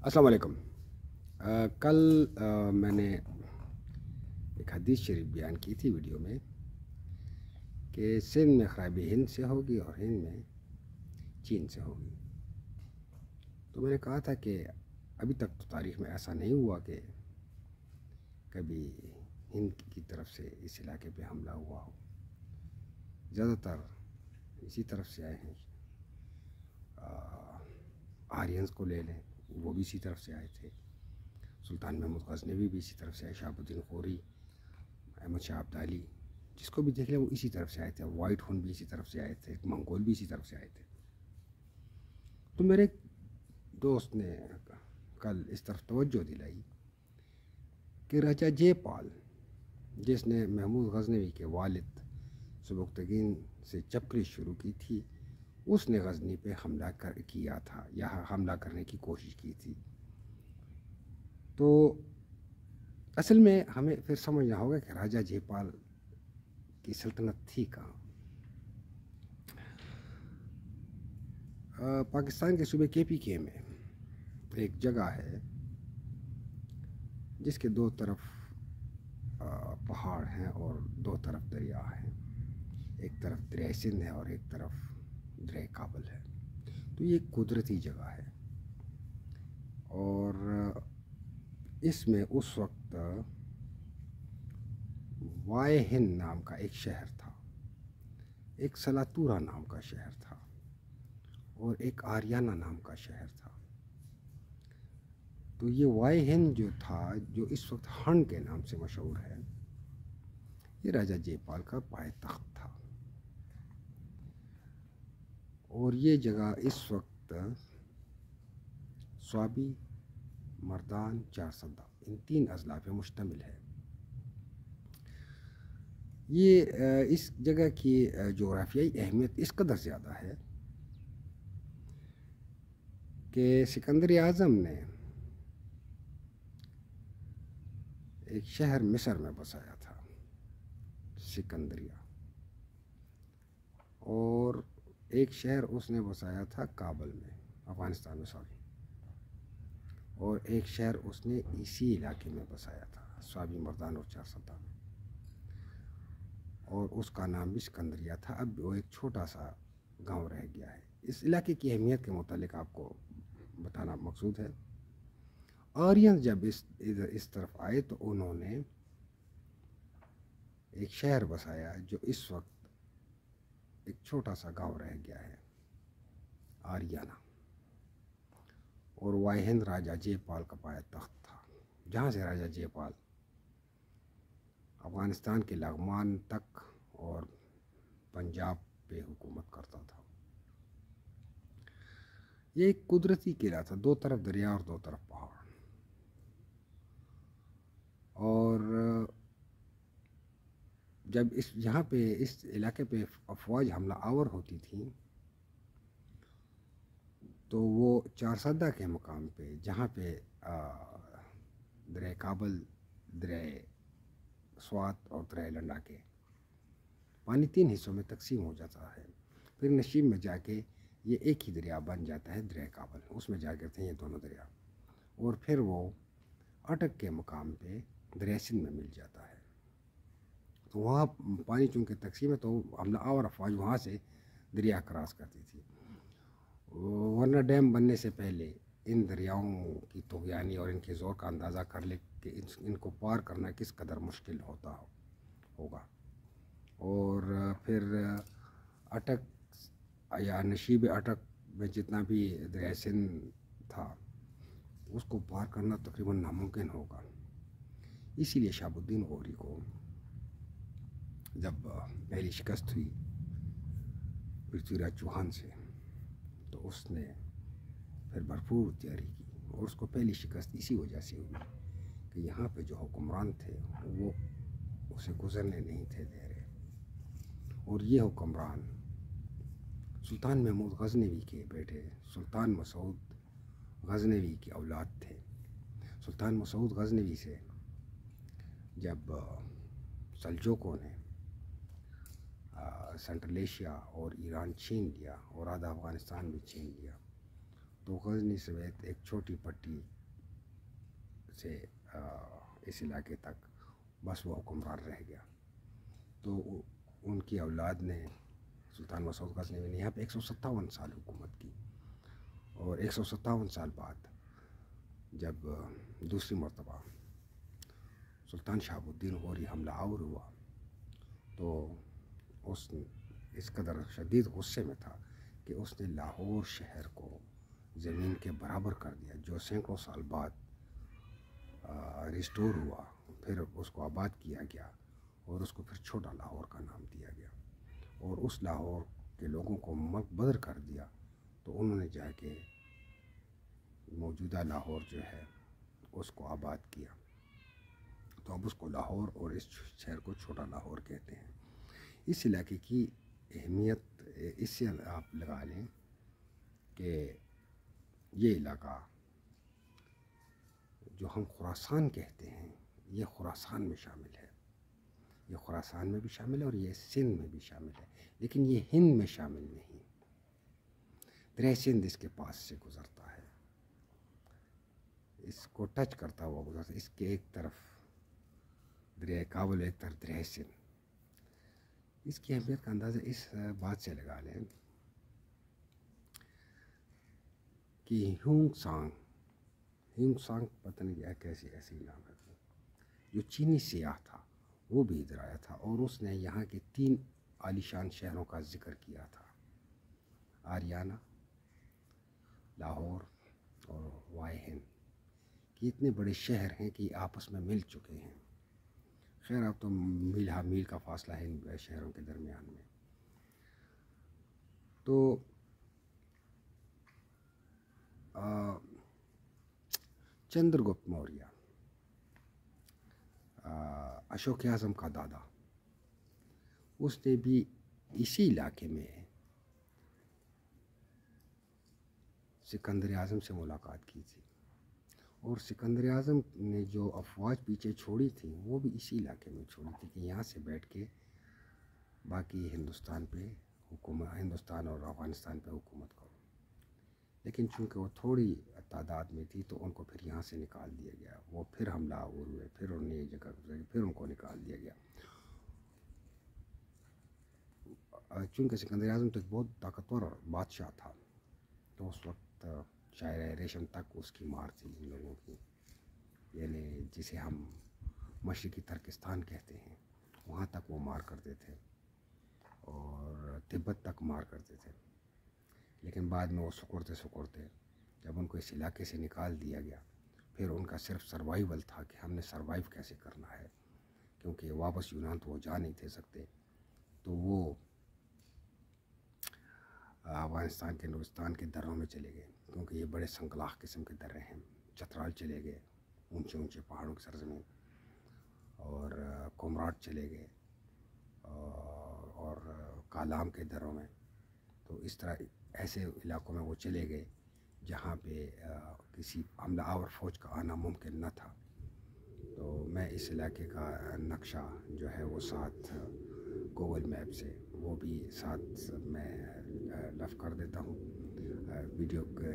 السلام علیکم۔ کل میں نے ایک حدیث شریف بیان کی تھی ویڈیو میں کہ سندھ میں خرابی ہند سے ہوگی اور ہند میں چین سے ہوگی۔ تو میں نے کہا تھا کہ ابھی تک تو تاریخ میں ایسا نہیں ہوا کہ کبھی ہند کی طرف سے اس علاقے پہ حملہ ہوا ہو۔ زیادہ تر اسی طرف سے آئے ہیں۔ آرینز کو لے لیں، وہ بھی اسی طرف سے آئے تھے۔ سلطان محمود غزنوی بھی اسی طرف سے آئے، شہاب الدین غوری، احمد شاہ عبدالی، جس کو بھی دیکھ لیں وہ اسی طرف سے آئے تھے۔ وائٹ ہون بھی اسی طرف سے آئے تھے، منگول بھی اسی طرف سے آئے تھے۔ تو میرے ایک دوست نے کل اس طرف توجہ دلائی کہ راجہ جے پال، جس نے محمود غزنوی کے والد سبکتگین سے چپکری شروع کی تھی، اس نے غزنی پہ حملہ کیا تھا، یہاں حملہ کرنے کی کوشش کی تھی۔ تو اصل میں ہمیں پھر سمجھنا ہوگا کہ راجہ جے پال کی سلطنت تھی کہاں۔ پاکستان کے صوبے KPK میں ایک جگہ ہے جس کے دو طرف پہاڑ ہیں اور دو طرف دریا ہیں۔ ایک طرف دریائے سندھ ہے اور ایک طرف دریائے کابل ہے۔ تو یہ ایک قدرتی جگہ ہے، اور اس میں اس وقت وائے ہند نام کا ایک شہر تھا، ایک سلاتورا نام کا شہر تھا، اور ایک آریانہ نام کا شہر تھا۔ تو یہ وائے ہند جو تھا، جو اس وقت ہن کے نام سے مشہور ہے، یہ راجہ جے پال کا پائے تخت تھا۔ اور یہ جگہ اس وقت سوابی، مردان، چارسدہ، ان 3 اضلاع پہ مشتمل ہے۔ یہ اس جگہ کی جغرافیائی اہمیت اس قدر زیادہ ہے کہ سکندر اعظم نے ایک شہر مصر میں بسایا تھا، سکندریہ، اور ایک شہر اس نے بسایا تھا کابل میں، افغانستان میں، اور ایک شہر اس نے اسی علاقے میں بسایا تھا، سوابی، مردان اور چارسدہ میں، اور اس کا نام بھی سکندریہ تھا۔ اب وہ ایک چھوٹا سا گاؤں رہ گیا ہے۔ اس علاقے کی اہمیت کے متعلق آپ کو بتانا مقصود ہے۔ آرین جب اس طرف آئے تو انہوں نے ایک شہر بسایا جو اس وقت ایک چھوٹا سا گاؤں رہ گیا ہے، آریانہ، اور وائے ہند راجہ جے پال کا پایہ تخت تھا، جہاں سے راجہ جے پال افغانستان کے لغمان تک اور پنجاب پہ حکومت کرتا تھا۔ یہ ایک قدرتی قلعہ تھا، 2 طرف دریا اور 2 طرف پہاڑ، اور جب یہاں پہ اس علاقے پہ افواج حملہ آور ہوتی تھیں تو وہ چارسدہ کے مقام پہ، جہاں پہ دریائے کابل، دریائے سوات اور دریائے لنڈا کے پانی 3 حصوں میں تقسیم ہو جاتا ہے، پھر نشیب میں جا کے یہ ایک ہی دریا بن جاتا ہے، دریائے کابل، اس میں جا کرتے ہیں یہ دونوں دریا، اور پھر وہ اٹک کے مقام پہ دریائے سندھ میں مل جاتا ہے۔ تو وہاں پانی چونکہ تقسیم ہے تو حملہ آور افواج وہاں سے دریا کراس کرتی تھی، ورنہ ڈیم بننے سے پہلے ان دریاؤں کی طغیانی اور ان کے زور کا اندازہ کر لے کہ ان کو پار کرنا کس قدر مشکل ہوگا۔ اور پھر اٹک یا نشیب اٹک میں جتنا بھی دریائے سندھ تھا اس کو پار کرنا تقریباً ناممکن ہوگا۔ اسی لیے شہاب الدین غوری کو جب پہلی شکست ہوئی پرتھوی راج چوہان سے تو اس نے پھر بھرپور تیاری کی، اور اس کو پہلی شکست اسی وجہ سے ہوئی کہ یہاں پہ جو حکمران تھے وہ اسے گزرنے نہیں تھے دے رہے، اور یہ حکمران سلطان محمود غزنوی کے بیٹے سلطان مسعود غزنوی کی اولاد تھے۔ سلطان مسعود غزنوی سے جب سلجوقوں نے سنٹرل ایشیا اور ایران چھین لیا اور آدھا افغانستان بھی چھین لیا، تو غزنی سمیت ایک چھوٹی پٹی سے اس علاقے تک بس وہ حکمران رہ گیا. تو ان کی اولاد نے سلطان مسعود غزنوی نے یہاں پہ 157 سال حکومت کی. اور 157 سال بعد جب دوسری مرتبہ سلطان شہاب الدین غوری حملہ آور ہوا تو اس قدر شدید غصے میں تھا کہ اس نے لاہور شہر کو زمین کے برابر کر دیا، جو سینکڑوں سال بعد ریسٹور ہوا. پھر اس کو آباد کیا گیا اور اس کو پھر چھوٹا لاہور کا نام دیا گیا، اور اس لاہور کے لوگوں کو ملک بدر کر دیا. تو انہوں نے جا کے موجودہ لاہور جو ہے اس کو آباد کیا. تو اب اس کو لاہور اور اس شہر کو چھوٹا لاہور کہتے ہیں. اس علاقے کی اہمیت اس سے آپ لگا لیں کہ یہ علاقہ جو ہم خراسان کہتے ہیں یہ خراسان میں شامل ہے. یہ خراسان میں بھی شامل ہے اور یہ سندھ میں بھی شامل ہے، لیکن یہ ہند میں شامل نہیں. دریا سندھ اس کے پاس سے گزرتا ہے، اس کو ٹچ کرتا ہوا گزرتا ہے. اس کے ایک طرف دریا کابل، ایک طرف دریا سندھ. اس کی اہمیت کا اندازہ اس بات سے لگا لیں کہ ہیونگ سانگ پتہ نہیں کیا ایسی نام ہے، جو چینی سیاح تھا وہ بھی ادھر آیا تھا، اور اس نے یہاں کے 3 عالیشان شہروں کا ذکر کیا تھا: آریانہ، لاہور اور وائے ہند، کہ اتنے بڑے شہر ہیں کہ آپس میں مل چکے ہیں. خیر اب تو میل کا فاصلہ ہے ان شہروں کے درمیان میں. تو چندر گپت موریہ، اشوک اعظم کا دادا، اس نے بھی اسی علاقے میں سکندر اعظم سے ملاقات کی تھی، اور سکندر اعظم نے جو افواج پیچھے چھوڑی تھی وہ بھی اسی علاقے میں چھوڑی تھی کہ یہاں سے بیٹھ کے باقی ہندوستان اور افغانستان پہ حکومت کرو. لیکن چونکہ وہ تھوڑی تعداد میں تھی تو ان کو پھر یہاں سے نکال دیا گیا. وہ پھر حملہ آور ہوئے، پھر انہوں نے ایک جگہ گزاری، پھر ان کو نکال دیا گیا. چونکہ سکندر اعظم تو ایک بہت طاقتور بادشاہ تھا، تو اس وقت شاعر ریشم تک اس کی مار تھی ان لوگوں کی، یعنی جسے ہم مشرقی ترکستان کہتے ہیں، وہاں تک وہ مار کرتے تھے اور تبت تک مار کرتے تھے. لیکن بعد میں وہ سکڑتے جب ان کو اس علاقے سے نکال دیا گیا، پھر ان کا صرف سروائیول تھا کہ ہم نے سروائیو کیسے کرنا ہے، کیونکہ واپس یونان تو وہ جا نہیں تھے سکتے. تو وہ افغانستان کے ہندوستان کے دروں میں چلے گئے، کیونکہ یہ بڑے سنگلاخ قسم کے درے ہیں. چترال چلے گئے، اونچے پہاڑوں کی سرزمین، اور کومراٹ چلے گئے، اور کالام کے دروں میں. تو اس طرح ایسے علاقوں میں وہ چلے گئے جہاں پہ کسی حملہ آور فوج کا آنا ممکن نہ تھا. تو میں اس علاقے کا نقشہ جو ہے وہ ساتھ گوگل میپ سے وہ بھی ساتھ میں لف کر دیتا ہوں ویڈیو کے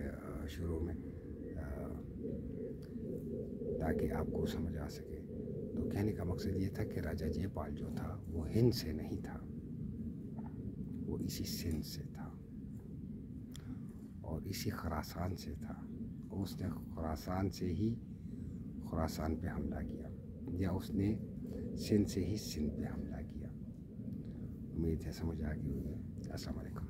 شروع میں، تاکہ آپ کو سمجھ آ سکے. تو کہنے کا مقصد یہ تھا کہ راجہ جے پال جو تھا وہ ہند سے نہیں تھا، وہ اسی سندھ سے تھا اور اسی خراسان سے تھا. اس نے خراسان سے ہی خراسان پہ حملہ کیا، یا اس نے سندھ سے ہی سندھ پہ حملہ کیا. امید ہے سمجھ آ گئی ہوگی. السلام علیکم.